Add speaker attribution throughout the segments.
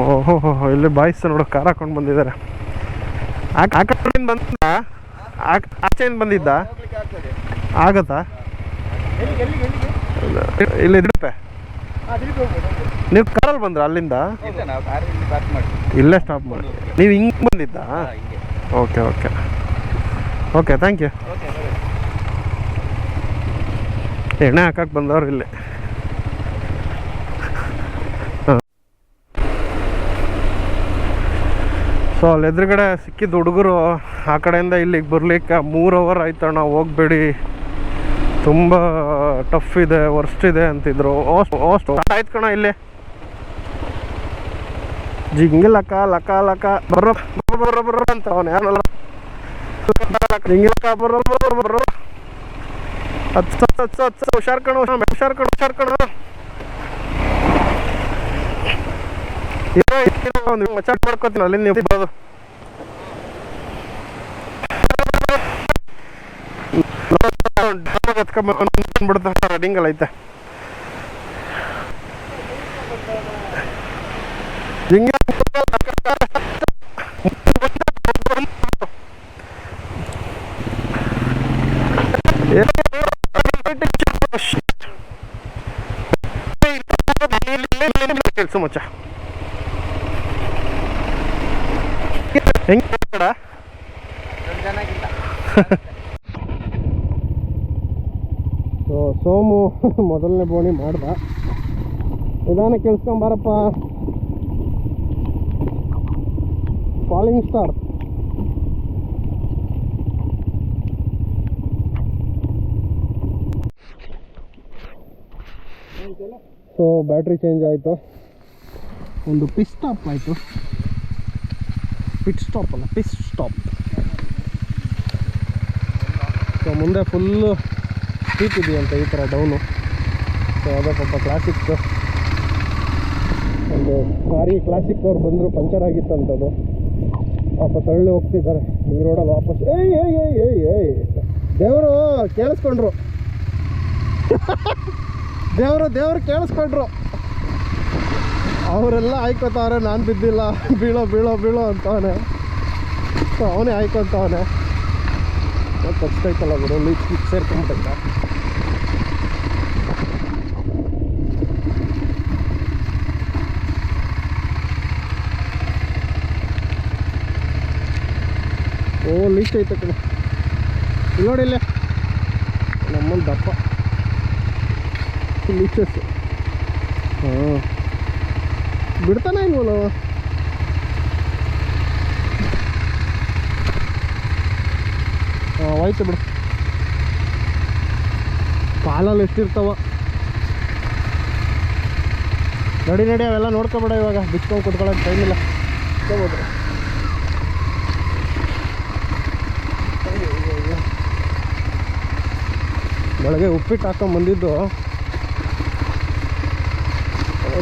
Speaker 1: ಓಹೋ ಹೋ, ಇಲ್ಲಿ ಬಾಯ್ಸ್ ನೋಡು ಕಾರ್ ಹಾಕೊಂಡು ಬಂದಿದ್ದಾರೆ. ಆ ಕಡೆಯಿಂದ ಬಂದ ಆಚೆಯಿಂದ ಬಂದಿದ್ದ ಆಗತ್ತಾ? ಇಲ್ಲಿ ಇದ್ರಪ್ಪೆ ನೀವು ಕಾರಲ್ಲಿ ಬಂದ್ರ ಅಲ್ಲಿಂದ? ಇಲ್ಲೇ ಸ್ಟಾಪ್ ಮಾಡಿ ನೀವು ಹಿಂಗೆ ಬಂದಿದ್ದ? Okay okay okay, thank you. ಎಣ್ಣೆ ಹಾಕಕ್ಕೆ ಬಂದವ್ರು ಇಲ್ಲಿ. ಸೊ ಅಲ್ಲಿ ಎದುರುಗಡೆ ಸಿಕ್ಕಿದ್ದು ಹುಡುಗರು ಆ ಕಡೆಯಿಂದ ಇಲ್ಲಿಗೆ ಬರ್ಲಿಕ್ಕೆ 3 ಅವರ್ ಆಯ್ತಣ್ಣ, ಹೋಗ್ಬೇಡಿ ತುಂಬ ಟಫ್ ಇದೆ, ವರ್ಸ್ಟ್ ಇದೆ ಅಂತಿದ್ರು. ಆಯ್ತು ಕಣ, ಇಲ್ಲಿ ಜಿಂಗಿ ಲಕ ಲಕ ಲಕ ಬರ್ರೋ ಬರ್ರೋ ಬರ್ರೋ ಅಂತ ಅವನು ಯಾರಲ್ಲ ಜಿಂಗಿ ಲಕ ಬರ್ರೋ ಬರ್ರೋ ಬರ್ರೋ. ಹುಷಾರ್ ಕಣ ಹುಷಾರ್ ಕಣ ಹುಷಾರ್ ಕಣ. ಮಚಾಟ್ ಮಾಡ್ಕೋತೀನಿ ಅಲ್ಲಿ ನೀವು ಬರೋದು. ಬಿಡ್ತಾ ರನ್ನಿಂಗಲ್ಲಿ ಐತೆ ಕೆಲಸ ಮಚ್ಚ ಹೆಂಗ ಸೋಮು ಮೊದಲನೇ ಬೋಣಿ ಮಾಡ್ದ. ನಿಧಾನ ಕೇಳಿಸ್ಕೊಂಬಾರಪ್ಪ. Falling star so battery change ಆಯಿತು, ಒಂದು ಪಿಟ್ ಸ್ಟಾಪ್ ಆಯಿತು. ಪಿಟ್ ಸ್ಟಾಪ್ ಅಲ್ಲ, ಪಿಟ್ ಸ್ಟಾಪ್. ಸೊ ಮುಂದೆ ಫುಲ್ಲು ಸ್ಟೀಪ್ ಇದೆಯಂತೆ, ಈ ಥರ ಡೌನು. ಸೊ ಅದೇ ಪಾಪ ಕ್ಲಾಸಿಕ್ ಒಂದು ಸಾರಿ ಕ್ಲಾಸಿಕ್ ಅವ್ರು ಬಂದರು, ಪಂಚರ್ ಆಗಿತ್ತಂಥದ್ದು. ವಾಪಸ್ ಹಳ್ಳಿ ಹೋಗ್ತಿದ್ದಾರೆ ಈ ರೋಡಲ್ಲಿ ವಾಪಸ್. ಏಯ್ ಏಯ್ ಏಯ್ ಏಯ್ ಏಯ್ ದೇವರು ಕೇಳಿಸ್ಕೊಂಡ್ರು, ದೇವರು ಕೇಳಿಸ್ಕೊಂಡ್ರು. ಅವರೆಲ್ಲ ಆಯ್ಕೋತಾವ್ರೆ, ನಾನು ಬಿದ್ದಿಲ್ಲ, ಬೀಳೋ ಬೀಳೋ ಬೀಳೋ ಅಂತವನೆ. ಸೊ ಅವನೇ ಆಯ್ಕೊತವನೆ. ಖರ್ಚೈತಲ್ಲ ಗುರು, ಲೀಕ್ ಸೇರ್ಕೊಂಬಿಟ್ಟೈತ. ಓ ಲೀಕ್ ಐತೆ ಕಡೆ, ಇಲ್ಲಿ ನೋಡಿ, ಇಲ್ಲೇ ನಮ್ಮಲ್ಲಿ ದಪ್ಪ ಲೀಚಸ್. ಹಾಂ ಬಿಡ್ತಾನೆ ಇಲ್ವಲ್ಲ. ಹಾಂ ಹೋಯ್ತು ಬಿಡು, ಕಾಲಲ್ಲಿ ಎಷ್ಟಿರ್ತಾವ. ನಡಿ ನಡಿ ಅವೆಲ್ಲ ನೋಡ್ಕೊಬೇಡ, ಇವಾಗ ಬಿಚ್ಕೊಂಡು ಕುತ್ಕೊಳ್ಳೋಕೆ ಟೈಮ್ ಇಲ್ಲ. ಹೋಗ್ಬೋದು ಬೆಳಗ್ಗೆ ಉಪ್ಪಿಟ್ಟು ಹಾಕೊಂಡು ಬಂದಿದ್ದು.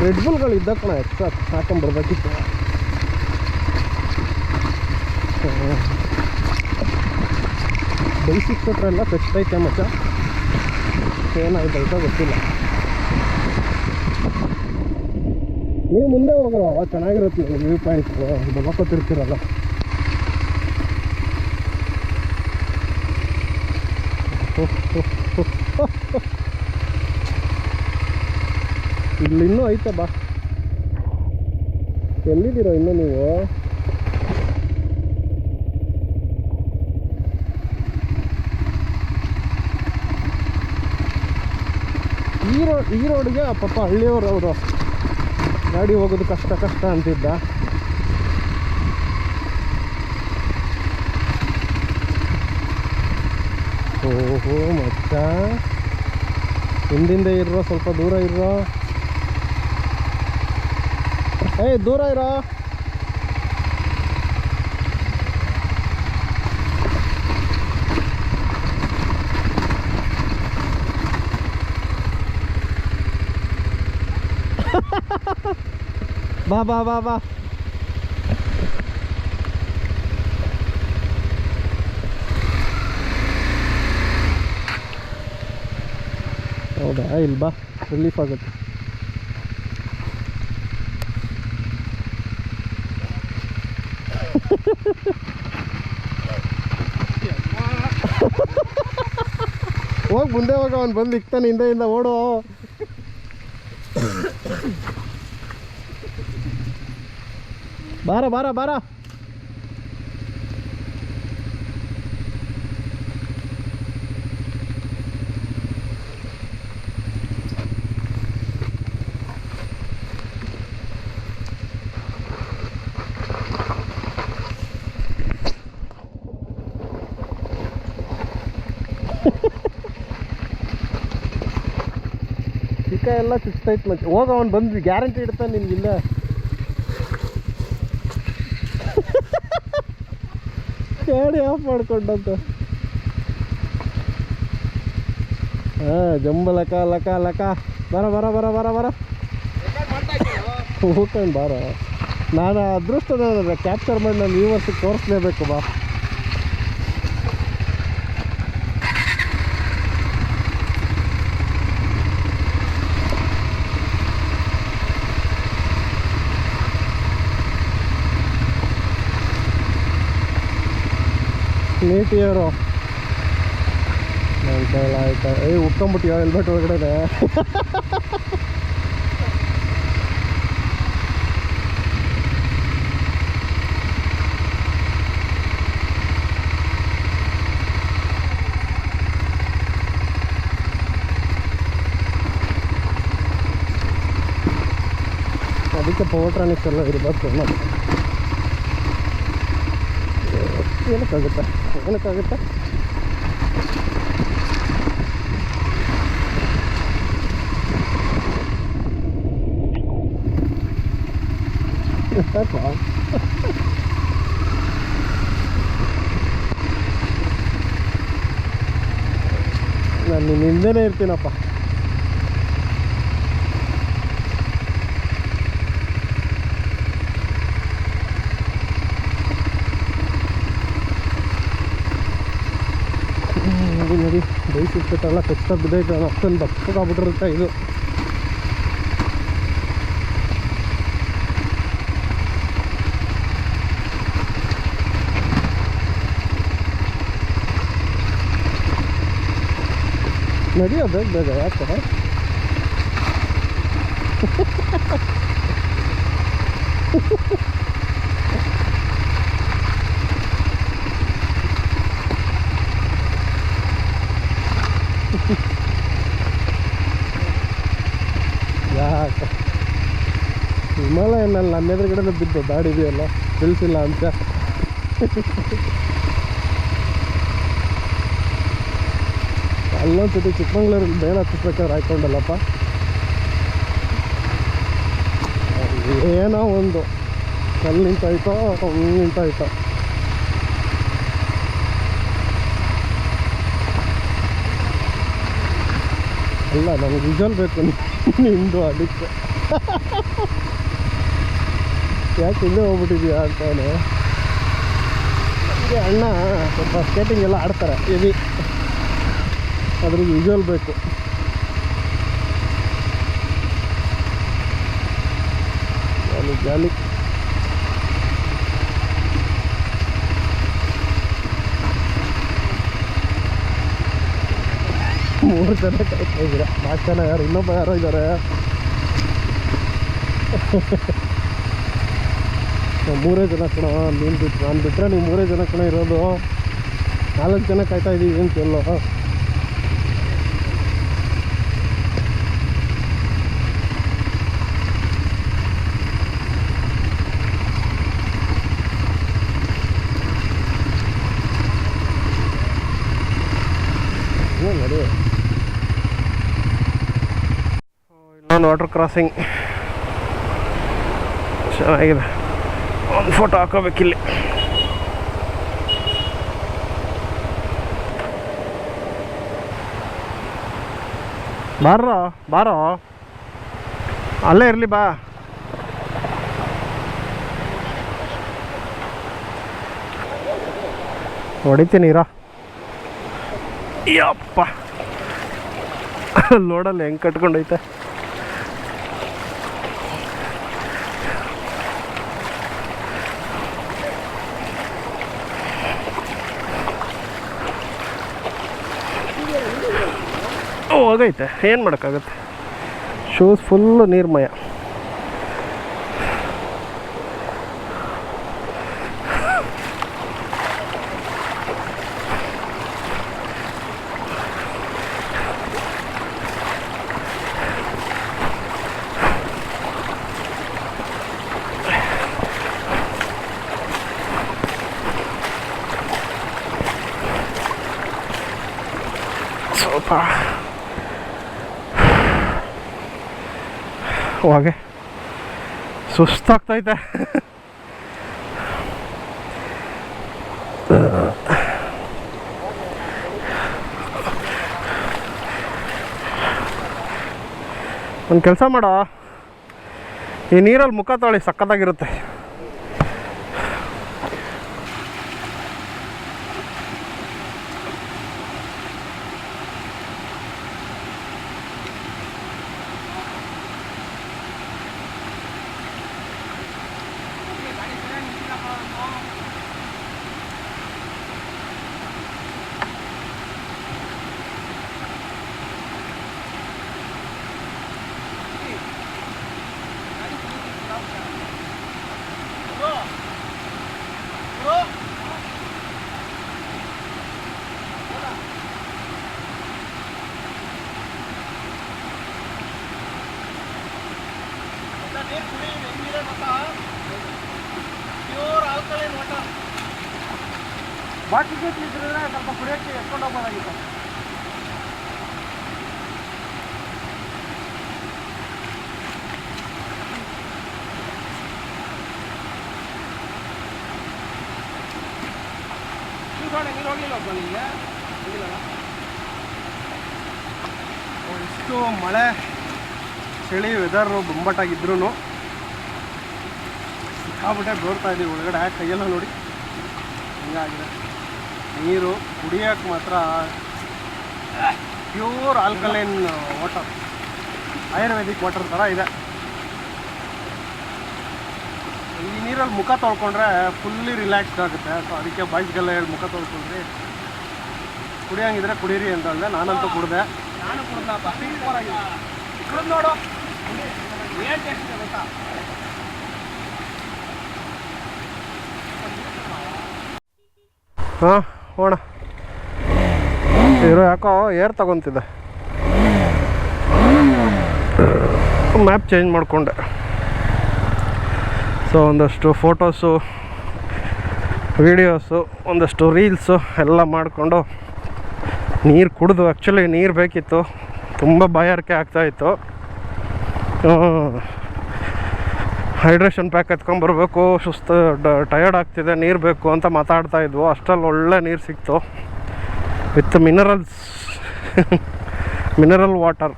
Speaker 1: ರೆಡ್ ಬುಲ್ಗಳು ಇದ್ದ ಕಣ, ಎಕ್ಸ್ಟ್ರಾ ಹಾಕೊಂಡ್ಬರ್ಬೇಕಿತ್ತು. ಬೇಸಿಕ್ ಕೊಟ್ರೆ ಎಲ್ಲ ಬೆಸ್ಟ್ ಐತೆ ಮಚ್ಚ. ಏನಾಯ್ತಾಯ್ತೋ ಗೊತ್ತಿಲ್ಲ. ನೀವು ಮುಂದೆ ಹೋಗ್ರ, ಚೆನ್ನಾಗಿರುತ್ತೆ ವ್ಯೂ ಪಾಯಿಂಟ್ಸ್. ಬೊಮ್ಮಕ್ಕೊತಿರ್ತೀರಲ್ಲ. ಇಲ್ಲಿ ಇನ್ನೂ ಐತೆ ಬಾ. ಎಲ್ಲಿದ್ದೀರೋ ಇನ್ನೂ ನೀವು? ಈ ರೋಡ್ಗೆ ಪಾಪ ಹಳ್ಳಿಯವರು ಅವರು ಗಾಡಿ ಹೋಗೋದು ಕಷ್ಟ ಅಂತಿದ್ದ. ಓಹೋ ಮಚ್ಚ, ಹಿಂದಿಂದ ಇರೋ, ಸ್ವಲ್ಪ ದೂರ ಇರೋ. ಏಯ್ ದೂರ ಇರೋ. ಬಾ ಬಾ ಬಾ ಬಾ. ಹೌದಾ, ಇಲ್ಲಿ ಬಾ, ರಿಲೀಫ್ ಆಗುತ್ತೆ. ಹೋಗಿ ಮುಂದೆ ಹೋಗ, ಅವ್ನು ಬಂದು ಇಕ್ತಾನೆ ಹಿಂದೆಯಿಂದ, ಓಡು. ಬಾರ ಬಾರ ಬಾರ. ಚಿಕ್ಕ ಎಲ್ಲ ಚುಚ್ತೈತೆ ಮತ್ತೆ. ಹೋಗ, ಅವ್ನು ಬಂದು ಗ್ಯಾರಂಟಿ ಇಡ್ತಾನೆ ನಿನ್ಗಿಂದ. ಗಾಡಿ ಆಫ್ ಮಾಡ್ಕೊಂಡಂತ. ಹಾಂ, ಜಂಬ ಲಕ ಲಕ ಲಕ. ಬರ ಬರ ಬರ ಬರ ಬರ ಹೋಗ್ಕೊಂಡು ಬಾರ. ನಾನು ಅದೃಷ್ಟದ ಕ್ಯಾಪ್ಚರ್ ಮಾಡಿ ನಾನು ಈ ವರ್ಷಕ್ಕೆ ತೋರಿಸ್ಲೇಬೇಕು. ಬಾ, ನೀಟಿಯವರು ನನ್ನ ಕೈಲ ಆಯ್ತಾ. ಉಟ್ಕೊಂಬಿಟ್ಟಿಯೋ ಹೆಲ್ಮೆಟ್ ಒಳಗಡೆ. ಅದಕ್ಕೆ ಪವರ್ಟ್ರಾನಿಕ್ಸ್ ಎಲ್ಲ ಇರಬೇಕು. ಏನಕ್ಕಾಗುತ್ತೆ, ಏನಕ್ಕಾಗುತ್ತೆ. ನಾನು ನಿನ್ನ ಹಿಂದೆನೇ ಇರ್ತೀನಪ್ಪ. ನೋಡಿ ಬೈಸಿಸ್ಬಿಟ್ಟಲ್ಲ, ಕಷ್ಟ ಬಿದ್ದೈತೆ. ಅಷ್ಟೊಂದು ದಪ್ಪಗಾಗ್ಬಿಟ್ಟಿರುತ್ತೆ ಇದು. ನಡಿಯೋ ಬೇಗ ಬೇಗ, ಯಾಕೆ ಯಾಕೆ ಹಿಮಾಲಯನಲ್ಲಿ ನನ್ನ ಎದುರುಗಡೆ ಬಿದ್ದು ದಾಡಿದೆಯಲ್ಲ, ತಿಳಿಸಿಲ್ಲ ಅಂತ. ಅಲ್ಲೊಂದ್ಸತಿ ಚಿಕ್ಕಮಂಗ್ಳೂರಿಗೆ ಬೇಡ ಹತ್ತಿಸ್ಬೇಕಾದ್ರೆ ಹಾಕ್ಕೊಂಡಲ್ಲಪ್ಪ, ಏನೋ ಒಂದು ಕಲ್ಲು ನಿಂತಾಯ್ತೋ ನಿಂತಾಯ್ತೋ. ಅಲ್ಲ, ನನಗೆ ವಿಜುವಲ್ ಬೇಕು ನಿಂದು, ಅದಕ್ಕೆ. ಯಾಕೆ ಹಿಂದೆ ಹೋಗ್ಬಿಟ್ಟಿದ್ಯಾ ಅಂತಾನೆ. ಹೀಗೆ ಅಣ್ಣ ಸ್ವಲ್ಪ ಸ್ಕೇಟಿಂಗ್ ಎಲ್ಲ ಆಡ್ತಾರೆ ಹೆವಿ, ಅದ್ರಿಗೆ ವಿಜುವಲ್ ಬೇಕು. ಜಾಲಿ ಜಾಲಿ. ಮೂರು ಜನ ಕಾಯ್ತಾ ಇದ್ದೀರ, 4 ಜನ ಯಾರು, ಇನ್ನೊಬ್ಬ ಯಾರೋ ಇದ್ದಾರೆ. ಮೂರೇ ಜನ ಕಣ, ನೀನು ಬಿಟ್ಟು ನಾನು ಬಿಟ್ಟರೆ ನೀವು 3 ಜನ ಕಣ ಇರೋದು. 4 ಜನ ಕಾಯ್ತಾ ಇದ್ದೀವಿ ಅಂತ ಎಲ್ಲೋ. ನಡಿ, ಇನ್ನೊಂದು ವಾಟರ್ ಕ್ರಾಸಿಂಗ್ ಚೆನ್ನಾಗಿದೆ. ಒಂದು ಫೋಟೋ ಹಾಕೋಬೇಕಿಲ್ಲಿ. ಬಾರೋ ಬಾರೋ, ಅಲ್ಲೇ ಇರಲಿ ಬಾ. ಹೊಡಿತೀನಿ ಇರೋ. ಯಪ್ಪ, ಲೋಡಲ್ಲಿ ಹೆಂಗೆ ಕಟ್ಕೊಂಡೈತೆ. ಹೋಗೈತೆ, ಏನು ಮಾಡೋಕ್ಕಾಗತ್ತೆ. Shoes full ನೀರ್ಮಯ. ಸ್ವಲ್ಪ ಹಾಗೆ ಸುಸ್ತಾಗ್ತೈತೆ. ಒಂದು ಕೆಲಸ ಮಾಡೋ, ಈ ನೀರಲ್ಲಿ ಮುಖ ತೊಳಿ, ಸಕ್ಕತ್ತಾಗಿರುತ್ತೆ. ಬಾಟ್ಲಿಗೆ ಇದ್ರೆ ಸ್ವಲ್ಪ ಕುಡಿಯೋಕ್ಕೆ ಎತ್ಕೊಂಡು ಹೋಗ್ಬೋದಾಗಿತ್ತು. ನೀರು ಹೋಗಿಲ್ಲ ನಿಮಗೆ? ಎಷ್ಟು ಮಳೆ ಚಳಿ ವೆದರು ಬೊಂಬಾಟಾಗಿದ್ರು ಸಿಕ್ಕಾಬಿಟ್ಟೆ ಬೋರ್ತಾ ಇದ್ದೀವಿ ಒಳಗಡೆ. ಕೈಯೆಲ್ಲ ನೋಡಿ ಹಿಂಗಾಗಿದೆ. ನೀರು ಕುಡಿಯೋಕ್ಕೆ ಮಾತ್ರ pure alkaline water, Ayurvedic water ಥರ ಇದೆ. ಈ ನೀರಲ್ಲಿ ಮುಖ ತೊಳ್ಕೊಂಡ್ರೆ ಫುಲ್ಲಿ ರಿಲ್ಯಾಕ್ಸ್ಡ್ ಆಗುತ್ತೆ. ಸೊ ಅದಕ್ಕೆ ಬಾಯ್ಸ್ಗೆಲ್ಲ ಹೇಳಿ ಮುಖ ತೊಳ್ಕೊಂಡ್ರಿ, ಕುಡಿಯೋಂಗಿದ್ರೆ ಕುಡೀರಿ ಅಂತ ಹೇಳಿದೆ. ನಾನಂತೂ ಕುಡಿದೆ. ನಾನು ಕುಡ್ದಪ್ಪ, ಕುಡಿದು ನೋಡು ಏನು ಟೇಸ್ಟ್ ಇದೆ ಗೊತ್ತಾ. ಹಾಂ ಹೋಣ ಇರೋ, ಯಾಕೋ ಏರ್ ತಗೊತಿದ್ದೆ. ಮ್ಯಾಪ್ ಚೇಂಜ್ ಮಾಡಿಕೊಂಡೆ. ಸೊ ಒಂದಷ್ಟು ಫೋಟೋಸು, ವೀಡಿಯೋಸು, ಒಂದಷ್ಟು ರೀಲ್ಸು ಎಲ್ಲ ಮಾಡಿಕೊಂಡು ನೀರು ಕುಡಿದು, ಆ್ಯಕ್ಚುಲಿ ನೀರು ಬೇಕಿತ್ತು, ತುಂಬ ಬಾಯಾರಿಕೆ ಆಗ್ತಾಯಿತ್ತು. ಹೈಡ್ರೇಷನ್ ಪ್ಯಾಕ್ ಎತ್ಕೊಂಬರ್ಬೇಕು, ಸುಸ್ತು, ಟಯರ್ಡ್ ಆಗ್ತಿದೆ, ನೀರು ಬೇಕು ಅಂತ ಮಾತಾಡ್ತಾಯಿದ್ವು. ಅಷ್ಟರಲ್ಲಿ ಒಳ್ಳೆ ನೀರು ಸಿಕ್ತು with mineral water,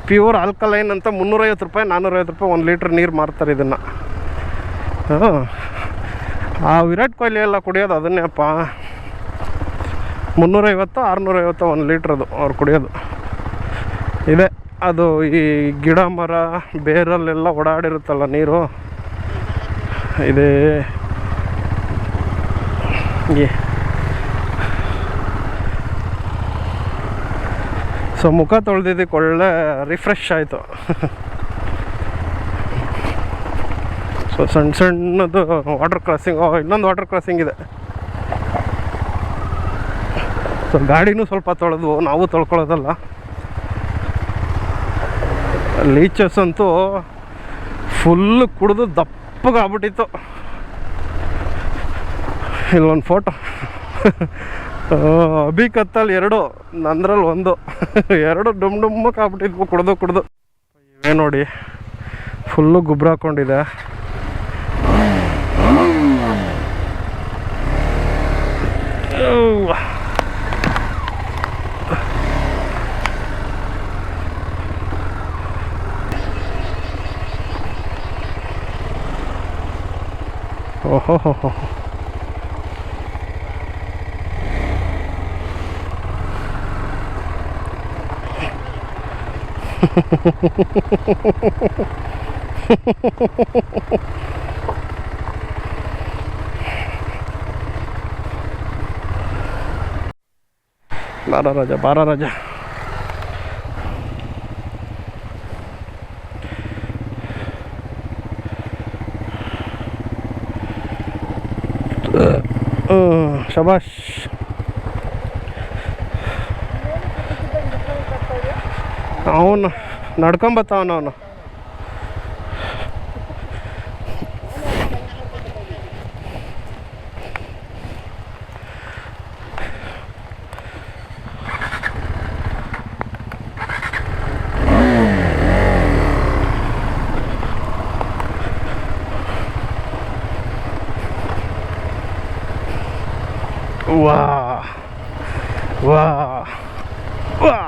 Speaker 1: pure alkaline ಅಂತ. 350 ರೂಪಾಯಿ 450 ರೂಪಾಯಿ 1 ಲೀಟ್ರ್ ನೀರು ಮಾರ್ತಾರೆ ಇದನ್ನು. ಆ ವಿರಾಟ್ ಕೊಹ್ಲಿ ಎಲ್ಲ ಕುಡಿಯೋದು ಅದನ್ನೇ ಅಪ್ಪ. 350 650 1 ಲೀಟ್ರದು ಅವ್ರು ಕುಡಿಯೋದು ಇದೆ. ಅದು ಈ ಗಿಡ ಮರ ಬೇರಲ್ಲೆಲ್ಲ ಓಡಾಡಿರುತ್ತಲ್ಲ ನೀರು, ಇದೇ ಸೊ ಮುಖ ತೊಳೆದಿದ್ದಕ್ಕೆ ಒಳ್ಳೆ ರಿಫ್ರೆಶ್ ಆಯಿತು. ಸೊ ಸಣ್ಣ ಸಣ್ಣದು ವಾಟರ್ ಕ್ರಾಸಿಂಗ್, ಇನ್ನೊಂದು ವಾಟರ್ ಕ್ರಾಸಿಂಗ್ ಇದೆ. ಸೊ ಗಾಡಿನೂ ಸ್ವಲ್ಪ ತೊಳೆದ್ವು, ನಾವು ತೊಳ್ಕೊಳ್ಳೋದಲ್ಲ. ಲೀಚಸ್ ಅಂತೂ ಫುಲ್ಲು ಕುಡಿದು ದಪ್ಪಗಾಗ್ಬಿಟ್ಟಿತ್ತು. ಇಲ್ಲೊಂದು ಫೋಟೋ, ಅಭಿ ಕತ್ತಲ್ಲಿ 2, ನಂದ್ರಲ್ಲಿ 1, 2 ಡುಮ್ಮಕ್ಕೆ ಆಗ್ಬಿಟ್ಟಿದ್ವು ಕುಡ್ದು. ಇವೇ ನೋಡಿ ಫುಲ್ಲು ಗೊಬ್ಬರ ಹಾಕ್ಕೊಂಡಿದೆ. ಓಹೋ ಹೋ ಹೋ ಬಾರ ರಾಜ ಶಬಾಷ್. ಅವನು ನಡ್ಕೊಂಬತ್ತವನು. ವಾ ವಾ ವಾ,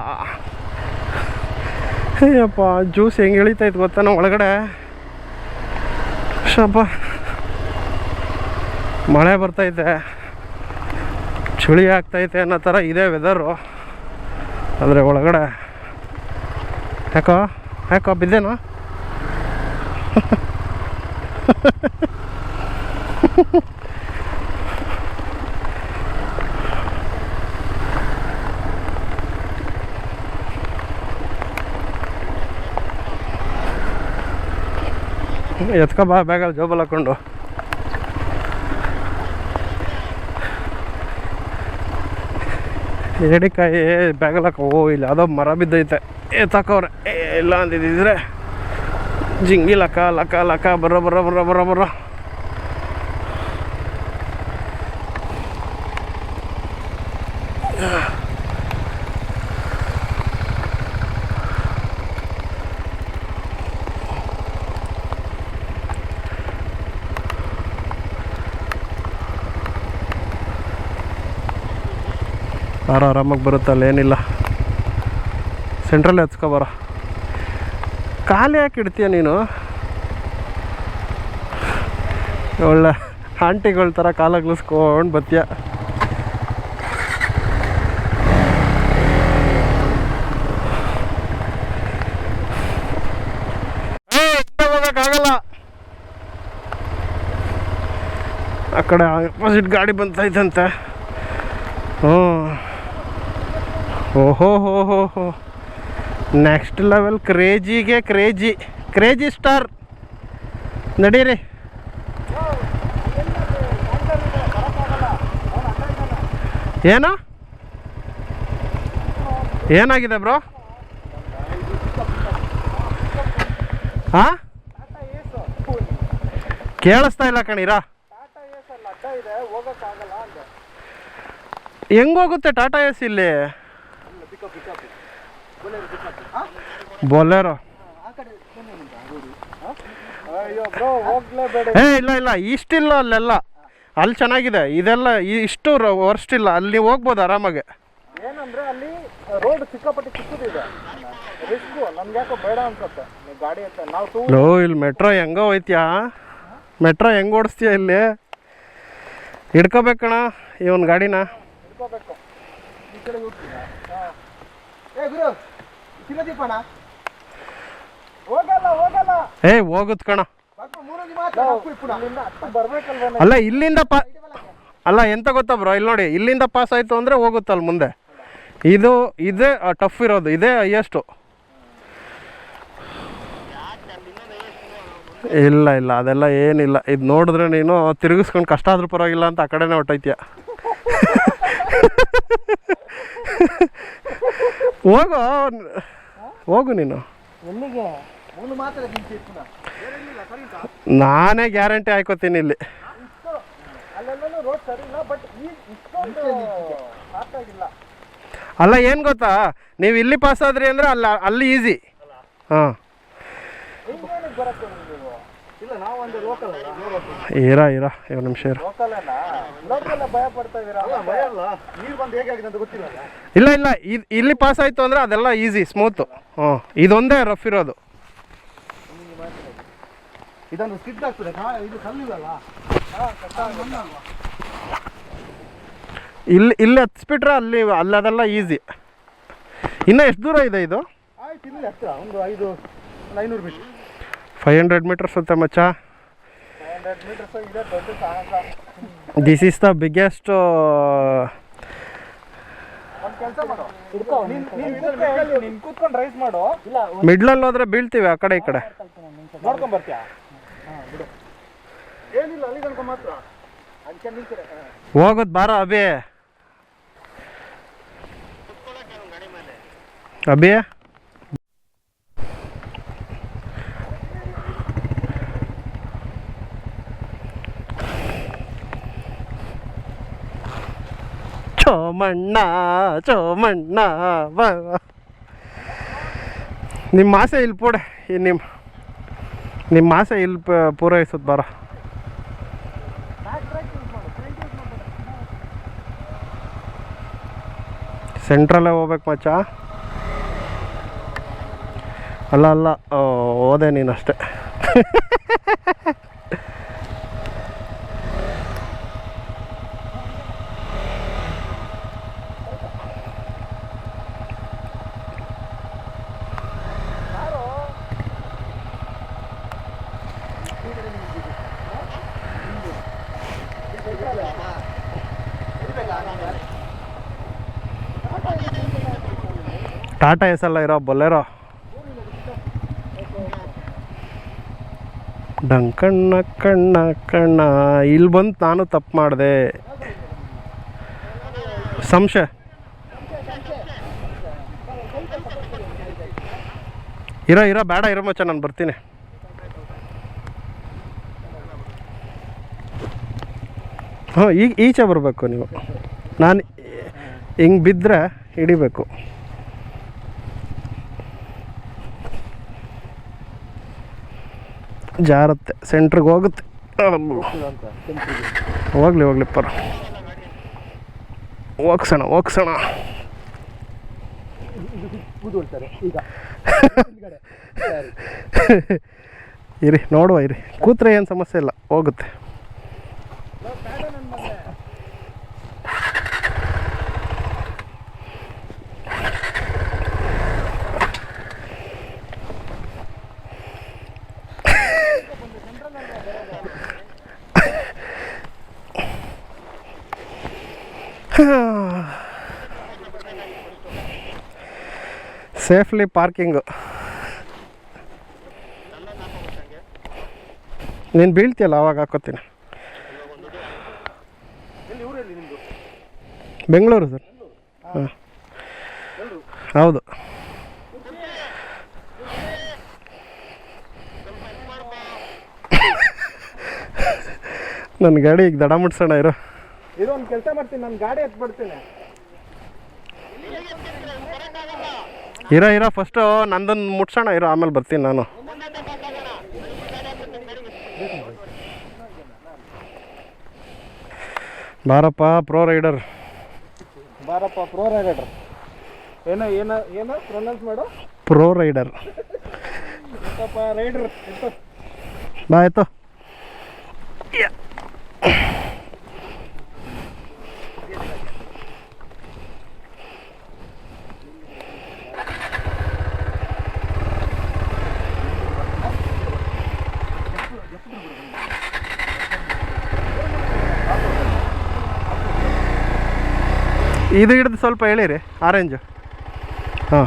Speaker 1: ಅಯ್ಯಪ್ಪ ಜ್ಯೂಸ್ ಹೆಂಗೆ ಇಳಿತೈತೆ ಗೊತ್ತಾ ನಾವು ಒಳಗಡೆ. ಶಪ್ಪ, ಮಳೆ ಬರ್ತೈತೆ, ಚಳಿ ಆಗ್ತೈತೆ ಅನ್ನೋ ಥರ ಇದೆ ವೆದರು. ಆದರೆ ಒಳಗಡೆ ಯಾಕೋ ಯಾಕೋ ಬಿದ್ದೇನೋ. ಎತ್ಕೊ ಬಾ ಬ್ಯಾಗಲ್ಲಿ ಜೋಬಲ್ಲಿ ಹಾಕ್ಕೊಂಡು. ಏಡಿಕಾಯಿ ಬ್ಯಾಗಲ್ಲಿ ಹಾಕೋ. ಇಲ್ಲಿ ಯಾವುದೋ ಮರ ಬಿದ್ದೈತೆ, ಎತ್ತಾಕವ್ರೆ. ಇಲ್ಲ ಅಂದಿದ್ದಿದ್ರೆ ಜಿಂಗಿ ಲಕ ಲಕ ಲಕ ಬರೋ ಬರೋ ಬರೋ ಬರೋ ಬರೋ. ಆರಾಮಾಗಿ ಬರುತ್ತಲ್ಲ, ಏನಿಲ್ಲ. ಸೆಂಟ್ರಲ್ಲಿ ಹಚ್ಕೊಬಾರ. ಖಾಲಿ ಯಾಕೆ ಇಡ್ತೀಯ ನೀನು? ಒಳ್ಳೆ ಆಂಟಿಗಳ ಥರ ಕಾಲಾಗ್ಲಿಸ್ಕೊಂಡು ಬತ್ತೀಯ. ಹೋಗೋಕ್ಕಾಗಲ್ಲ. ಆ ಕಡೆ ಆಪೋಸಿಟ್ ಗಾಡಿ ಬಂತೈತಂತೆ. ಓಹೋ ಹೋ ಹೋ ಹೋ, ನೆಕ್ಸ್ಟ್ ಲೆವೆಲ್. ಕ್ರೇಜಿಗೆ ಕ್ರೇಜಿ, ಕ್ರೇಜಿ ಸ್ಟಾರ್. ನಡೀರಿ. ಏನು ಏನಾಗಿದೆ ಬ್ರೋ? ಹಾಂ, ಕೇಳಿಸ್ತಾ ಇಲ್ಲ ಕಣೀರಾ. ಹೆಂಗೋಗುತ್ತೆ ಟಾಟಾ ಎಸ್ ಇಲ್ಲಿ? ಬೊಲೆರೋ. ಇಲ್ಲ ಇಲ್ಲ, ಇಷ್ಟಿಲ್ಲ ಅಲ್ಲೆಲ್ಲ. ಅಲ್ಲಿ ಚೆನ್ನಾಗಿದೆ, ಇದೆಲ್ಲ ಇಷ್ಟು ವರ್ಸ್ಟ್ ಇಲ್ಲ. ಅಲ್ಲಿ ಹೋಗ್ಬೋದು ಆರಾಮಾಗಿ.
Speaker 2: ಏನಂದ್ರೆ ಅಲ್ಲಿ ರೋಡ್ ಸಿಕ್ಕಾಪಟ್ಟೆ ಚಿಕ್ಕದಿದೆ, ರಿಸ್ಕು. ನಮ್ಗೆ ಯಾಕೋ ಬೇಡ ಅನ್ಸುತ್ತೆ ಗಾಡಿ ಅಂತ. ನಾವು
Speaker 1: ಇಲ್ಲಿ ಮೆಟ್ರೋ ಹೆಂಗೋ ಹೋಯ್ತೀಯಾ? ಮೆಟ್ರೋ ಹೆಂಗೆ ಓಡಿಸ್ತೀಯ ಇಲ್ಲಿ? ಹಿಡ್ಕೋಬೇಕಣ ಇವನ್ ಗಾಡಿನ.
Speaker 2: ಹಿಡ್ಕೋಬೇಕು. ಈ ಕಡೆ ಹೋಗ್ತೀರಾ? ಏ ಗುರು, ಚಿನ್ನದೀಪಣ್ಣ ಹೋಗಲ್ಲ ಹೋಗಲ್ಲ.
Speaker 1: ಹೋಗುತ್ ಕಣ.
Speaker 2: ಬರ್ಬೇಕಲ್ವ?
Speaker 1: ಅಲ್ಲ ಇಲ್ಲಿಂದ ಅಲ್ಲ ಎಂತ ಗೊತ್ತಾ ಬ್ರೋ, ಇಲ್ಲಿ ನೋಡಿ, ಇಲ್ಲಿಂದ ಪಾಸ್ ಆಯಿತು ಅಂದರೆ ಹೋಗುತ್ತಲ್ಲ ಮುಂದೆ. ಇದೇ ಟಫ್ ಇರೋದು, ಇದೇ ಹೈಯೆಸ್ಟು. ಇಲ್ಲ ಇಲ್ಲ, ಅದೆಲ್ಲ ಏನಿಲ್ಲ. ಇದು ನೋಡಿದ್ರೆ ನೀನು ತಿರುಗಿಸ್ಕೊಂಡು ಕಷ್ಟ ಆದ್ರೂ ಪರವಾಗಿಲ್ಲ ಅಂತ ಆ ಕಡೆನೇ ಹೊಟ್ಟೈತೀಯ. ಹೋಗು ನೀನು. ನಾನೇ ಗ್ಯಾರಂಟಿ ಹಾಕೋತೀನಿ ಇಲ್ಲಿ. ಅಲ್ಲ ಏನು ಗೊತ್ತಾ, ನೀವು ಇಲ್ಲಿ ಪಾಸ್ ಆದ್ರಿ ಅಂದರೆ ಅಲ್ಲಿ ಈಸಿ. ಹಾಂ, ಇರ ಒಂದು ನಿಮಿಷ ಇರ. ಇಲ್ಲ ಇಲ್ಲ, ಇಲ್ಲಿ ಪಾಸ್ ಆಯಿತು ಅಂದರೆ ಅದೆಲ್ಲ ಈಸಿ, ಸ್ಮೂತು. ಹಾಂ, ಇದೊಂದೇ ರಫ್ ಇರೋದು.
Speaker 2: ಇದೊಂದು ಸ್ಕಿಡ್ ಆಗ್ತದೆ, ಇದು ಕಲ್ಲಿದಲ್ಲ.
Speaker 1: ಇಲ್ಲಿ ಹತ್ಸ್ಬಿಟ್ರೆ ಅಲ್ಲಿ ಅದೆಲ್ಲ ಈಸಿ. ಇನ್ನು ಎಷ್ಟು ದೂರ ಇದೆ ಇದು?
Speaker 2: ಆಯ್ತು, ಇಲ್ಲಿ ಹತ್ತಿರ ಒಂದು 500 ಮೀಟರ್.
Speaker 1: 500 ಮೀಟರ್ಸ್ ಅಂತ ಮಚ್ಚ.
Speaker 2: 500 ಮೀಟರ್ಸ್ ಇದೆ, ದೊಡ್ಡ ಸಾಹಸ.
Speaker 1: This is the biggest.
Speaker 2: ಒಂದು ಕೆಲಸ ಮಾಡು, ನೀನು ಕೂತ್ಕೊಂಡು ರೈಸ್ ಮಾಡು. ಇಲ್ಲ,
Speaker 1: ಮಿಡ್ಲಲ್ಲಿ ಹೋದ್ರೆ ಬೀಳ್ತೀವಿ ಆ ಕಡೆ ಈ ಕಡೆ.
Speaker 2: ನೋಡ್ಕೊಂಡ್ ಬರ್ತೀಯಾ? ಹಾಂ ಬಿಡು, ಏನಿಲ್ಲ, ಅಲ್ಲಿ ತನಕ ಮಾತ್ರ. ಅಂಚೆ ನಿಂತಿರ
Speaker 1: ಹೋಗೋದು ಬಾರ ಅಭಿ. ಅಭಿ ಚೋಮಣ್ಣ ಚೋಮಣ್ಣ ಬಾ. ನಿಮ್ಮ ಆಸೆ ಇಲ್ಲಿ ಪೂಡೆ ನಿಮ್ಮ ಆಸೆ ಇಲ್ಲಿ ಪೂರೈಸೋದು ಬಾರ. ಸೆಂಟ್ರಲ್ಲೇ ಹೋಗ್ಬೇಕು ಮಚ್ಚ. ಅಲ್ಲ ಹೋದೆ ನೀನಷ್ಟೇ. ಟಾಟಾ ಎಸ್ ಎಲ್ಲ ಇರೋ ಬೊಲೆರೋ. ಡಂಕಣ್ಣ ಕಣ್ಣ ಕಣ್ಣ ಇಲ್ಲಿ ಬಂತು. ನಾನು ತಪ್ಪು ಮಾಡಿದೆ. ಸಂಶಯ ಇರೋ ಬೇಡ ಇರೋ ಮಚ್ಚ, ನಾನು ಬರ್ತೀನಿ. ಹಾಂ ಈಚೆ ಬರಬೇಕು ನೀವು. ನಾನು ಹಿಂಗೆ ಬಿದ್ದರೆ ಹಿಡಿಬೇಕು. ಜಾರತ್ತೆ, ಸೆಂಟ್ರಿಗೆ ಹೋಗುತ್ತೆ. ಹೋಗ್ಲಿ ಪರ ಹೋಗ್ಸೋಣ. ಇರಿ ನೋಡುವ, ಇರಿ ಕೂತ್ರೆ ಏನು ಸಮಸ್ಯೆ ಇಲ್ಲ, ಹೋಗುತ್ತೆ. Safely parking. ನೀನು ಬೀಳ್ತೀಯಲ್ಲ ಅವಾಗ ಹಾಕೋತೀನಿ. ಬೆಂಗಳೂರು ಸರ್. ಹಾಂ ಹೌದು. ನನ್ನ ಗಾಡಿ ಈಗ ದಡ ಮುಟ್ಸೋಣ.
Speaker 2: ಒಂದು ಕೆಲಸ ಮಾಡ್ತೀನಿ, ನಾನು ಗಾಡಿ ಎತ್ಬಿಡ್ತೀನಿ.
Speaker 1: ಇರೋ ಫಸ್ಟು ನಂದೊಂದು ಮುಟ್ಸೋಣ. ಆಮೇಲೆ ಬರ್ತೀನಿ ನಾನು. ಬಾರಪ್ಪ ಪ್ರೋ ರೈಡರ್.
Speaker 2: ಏನೋ ಪ್ರೊನೌನ್ಸ್ ಮಾಡು.
Speaker 1: Pro rider.
Speaker 2: ರೈಡರ್
Speaker 1: ಬಾ ಆಯ್ತು. ಇದು ಹಿಡಿದು ಸ್ವಲ್ಪ ಹೇಳಿರಿ. ಆರೆಂಜು. ಹಾಂ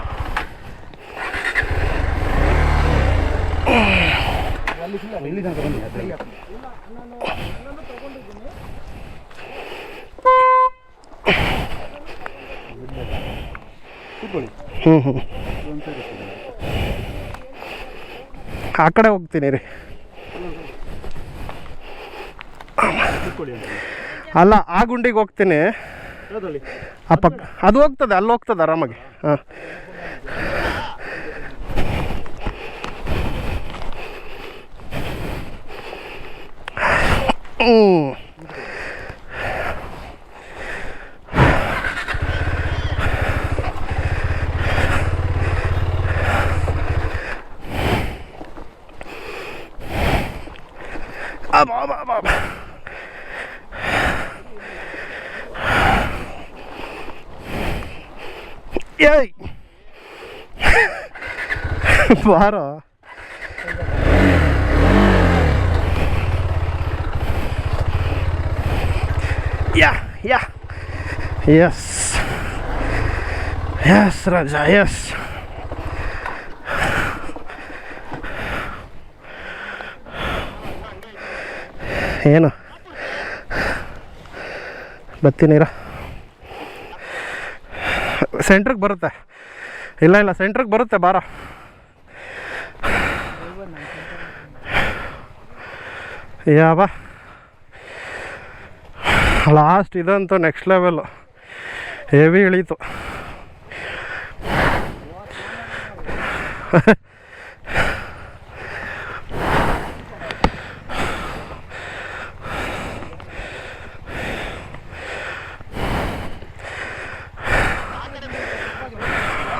Speaker 1: ಆ ಕಡೆ ಹೋಗ್ತೀನಿ ರೀ. ಅಲ್ಲ, ಆ ಗುಂಡಿಗೆ ಹೋಗ್ತೀನಿ. ಆ ಪಕ್ಕ ಅದು ಹೋಗ್ತದೆ, ಅಲ್ಲಿ ಹೋಗ್ತದೆ ಆರಾಮಾಗಿ. ಹಾಂ ಏಯ್ ಬಾರೋ. ಯಾ ಎಸ್ ರಾಜ, ಎಸ್. ಏನು ಬರ್ತೀನಿರ. ಸೆಂಟ್ರಿಗೆ ಬರುತ್ತೆ. ಇಲ್ಲ ಸೆಂಟ್ರಿಗೆ ಬರುತ್ತೆ ಬಾರ. ಯಾವ ಲಾಸ್ಟ್ ಇದಂತೂ ನೆಕ್ಸ್ಟ್ ಲೆವೆಲ್ಲು, ಹೆವಿ ಇಳೀತು.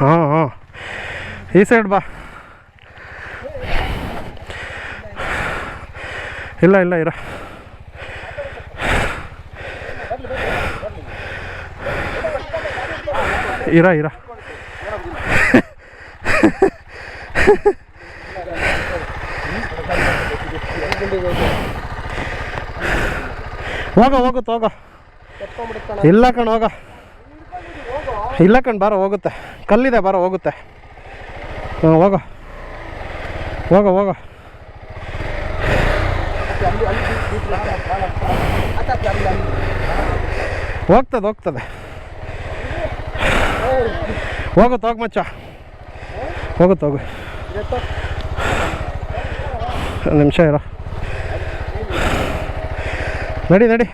Speaker 1: ಹಾಂ ಈ ಸೈಡ್ ಬಾ. ಇಲ್ಲ ಇರ. ಹೋಗ ಇಲ್ಲ ಕಣ್ ಹೋಗ. ಇಲ್ಲ ಕಣ್ ಬಾರ ಹೋಗುತ್ತೆ. ಕಲ್ಲಿದೆ ಬಾರ ಹೋಗುತ್ತೆ. ಹಾಂ ಹೋಗ. ಹೋಗ್ತದೆ ಹೋಗ ಮಚ್ಚ. ಹೋಗು ಒಂದು ನಿಮಿಷ ಇರೋ. ನಡಿ.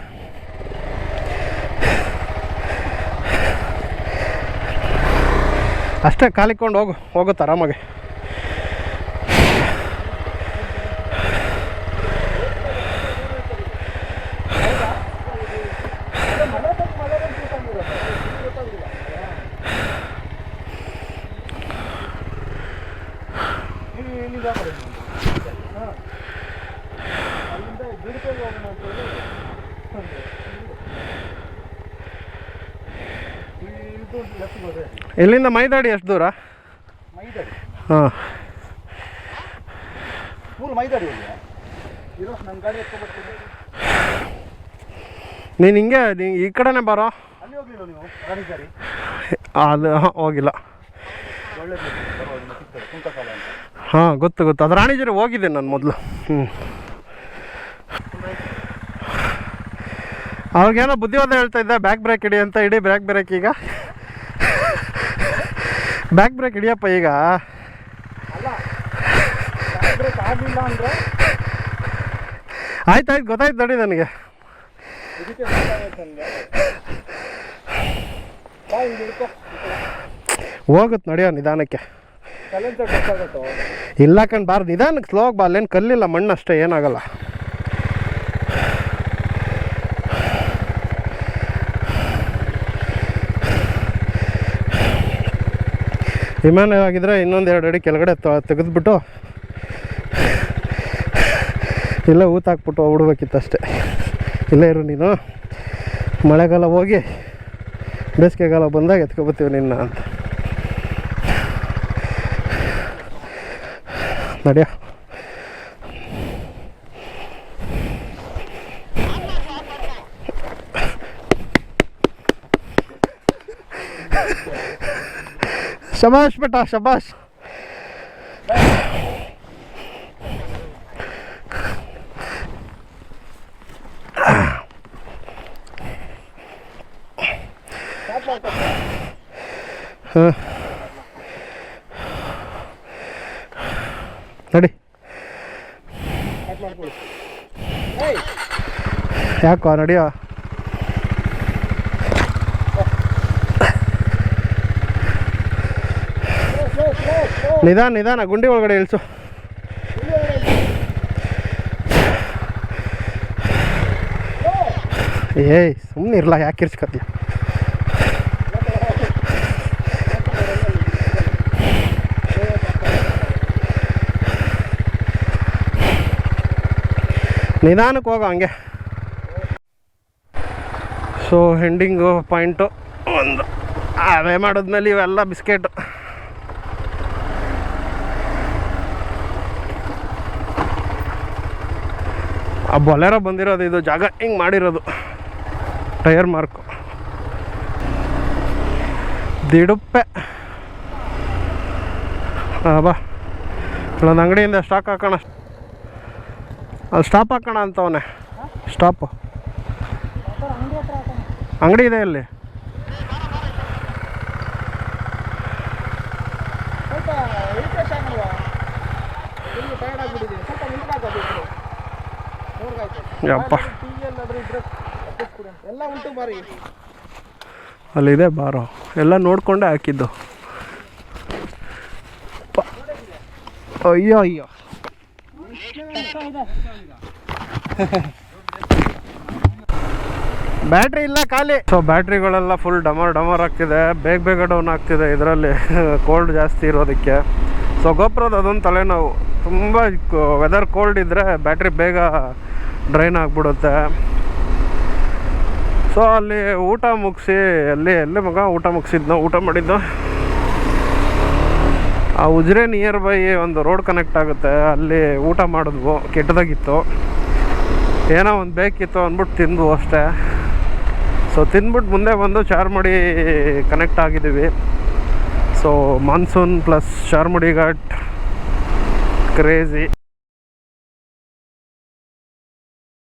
Speaker 1: ಅಷ್ಟೇ ಕಾಲಿಕೊಂಡು ಹೋಗುತ್ತೆ ಆರಾಮಾಗಿ. ಇಲ್ಲಿಂದ ಮೈದಾಡಿ ಎಷ್ಟು ದೂರ? ಹಾಂ ನೀನು ಹಿಂಗೆ ಈ ಕಡೆನೇ ಬಾರೋ. ಅದು ಹೋಗಿಲ್ಲ. ಹಾಂ ಗೊತ್ತು ಅದು ರಾಣಿಜರಿ ಹೋಗಿದ್ದೆ ನಾನು ಮೊದಲು. ಅವಾಗೇನೋ ಬುದ್ಧಿವಾದ ಹೇಳ್ತಾ ಇದ್ದೆ, ಬ್ಯಾಕ್ ಬ್ರೇಕ್ ಹಿಡಿ ಅಂತ. ಇಡೀ ಬ್ಯಾಕ್ ಬ್ರೇಕ್ ಈಗ. ಬ್ಯಾಕ್ ಬ್ರೇಕ್ ಹಿಡಿಯಪ್ಪ ಈಗ. ಆಯ್ತು ಗೊತ್ತಾಯ್ತು ನಡಿ ನನಗೆ. ಹೋಗುತ್ತೆ ನಡಿಯೋ ನಿಧಾನಕ್ಕೆ. ಇಲ್ಲ ಕಣ್ ಬಾರ್ ನಿಧಾನಕ್ಕೆ ಸ್ಲೋ ಆಗಿ ಬಾ. ಅಲ್ಲೇನು ಕಲ್ಲಿಲ್ಲ, ಮಣ್ಣು ಅಷ್ಟೇ, ಏನಾಗಲ್ಲ. ವಿಮಾನ ಆಗಿದ್ರೆ ಇನ್ನೊಂದು 2 ಅಡಿ ಕೆಳಗಡೆ ತೆಗೆದ್ಬಿಟ್ಟು ಇಲ್ಲ ಊತಾಕ್ಬಿಟ್ಟು ಹೋಗ್ಬಿಡ್ಬೇಕಿತ್ತು ಅಷ್ಟೇ. ಇಲ್ಲೇ ಇರು ನೀನು. ಮಳೆಗಾಲ ಹೋಗಿ ಬೇಸಿಗೆಗಾಲ ಬಂದಾಗ ಎತ್ಕೊಬತ್ತೀವಿ ನಿನ್ನ ಅಂತ. ನಡಿಯ. ಶಬಾಷ್ ಬೇಟ ಶಬಾಷ್. ನಡಿ. ಯಾಕೋ ನಡಿಯೋ. ನಿಧಾನ ಗುಂಡಿ ಒಳಗಡೆ ಇಳಿಸು. ಏಯ್ ಸುಮ್ಮನೆ ಇರಲ್ಲ, ಯಾಕೆ ಇರ್ಸ್ಕೊತೀಯ? ನಿಧಾನಕ್ಕೆ ಹೋಗೋ ಹಂಗೆ. ಸೊ ಎಂಡಿಂಗು ಪಾಯಿಂಟು ಒಂದು ಅವೇ ಮಾಡಿದ್ಮೇಲೆ ಇವೆಲ್ಲ ಬಿಸ್ಕೆಟು. ಆ ಬೊಲೆರೋ ಬಂದಿರೋದು, ಇದು ಜಾಗ ಹಿಂಗೆ ಮಾಡಿರೋದು ಟೈರ್ ಮಾರ್ಕು. ದಿಡುಪ್ಪೆ ಬಾ. ಇಲ್ಲೊಂದು ಅಂಗಡಿಯಿಂದ ಸ್ಟಾಕ್ ಹಾಕೋಣ. ಅಲ್ಲಿ ಸ್ಟಾಪ್ ಹಾಕೋಣ ಅಂತವನೇ. ಸ್ಟಾಪು ಅಂಗಡಿ ಇದೆ ಅಲ್ಲಿ.
Speaker 2: ಸ್ವಲ್ಪ ರಿಫ್ರೆಶ್ ಆಗಲ್ವಾ? ಇಲ್ಲಿ ಟೈರ್ಡ್ ಆಗಿಬಿಟ್ಟಿದೆ, ಸ್ವಲ್ಪ ನಿಂತ್ಕಾಕೋದು ನೋಡ್ಗಾಯ್ತು.
Speaker 1: ಯಪ್ಪ
Speaker 2: ಟೀ ಎಲ್ಲಾದರೂ ಇದ್ರೆ ಎಲ್ಲ ಉಂಟು ಬಾರಿ.
Speaker 1: ಅಲ್ಲಿದೆ ಬಾರೋ, ಎಲ್ಲ ನೋಡಿಕೊಂಡೇ ಹಾಕಿದ್ದು. ಅಯ್ಯೋ ಅಯ್ಯೋ, ಬ್ಯಾಟ್ರಿ ಇಲ್ಲ, ಖಾಲಿ. ಸೊ ಬ್ಯಾಟ್ರಿಗಳೆಲ್ಲ ಫುಲ್ ಡಮರ್ ಆಗ್ತಿದೆ, ಬೇಗ ಡೌನ್ ಆಗ್ತಿದೆ ಇದರಲ್ಲಿ ಕೋಲ್ಡ್ ಜಾಸ್ತಿ ಇರೋದಕ್ಕೆ. ಸೊ ಗೋಪ್ರದ ಅದೊಂದು ತಲೆನೋವು, ತುಂಬ ವೆದರ್ ಕೋಲ್ಡ್ ಇದ್ದರೆ ಬ್ಯಾಟ್ರಿ ಬೇಗ ಡ್ರೈನ್ ಆಗಿಬಿಡುತ್ತೆ. ಸೊ ಅಲ್ಲಿ ಊಟ ಮುಗಿಸಿ, ಎಲ್ಲಿ ಮಗ ಊಟ ಮುಗಿಸಿದ್ನೋ, ಊಟ ಮಾಡಿದ್ದು ಆ ಉಜಿರೆ ನಿಯರ್ ಬೈ ಒಂದು ರೋಡ್ ಕನೆಕ್ಟ್ ಆಗುತ್ತೆ, ಅಲ್ಲಿ ಊಟ ಮಾಡಿದ್ವು. ಕೆಟ್ಟದಾಗಿತ್ತು, ಏನೋ ಒಂದು ಬೇಕಿತ್ತು ಅಂದ್ಬಿಟ್ಟು ತಿಂದ್ವು ಅಷ್ಟೇ. ಸೊ ತಿಂದ್ಬಿಟ್ಟು ಮುಂದೆ ಬಂದು ಚಾರ್ಮಡಿ ಕನೆಕ್ಟ್ ಆಗಿದ್ದೀವಿ. So monsoon plus Charmadi ghat crazy.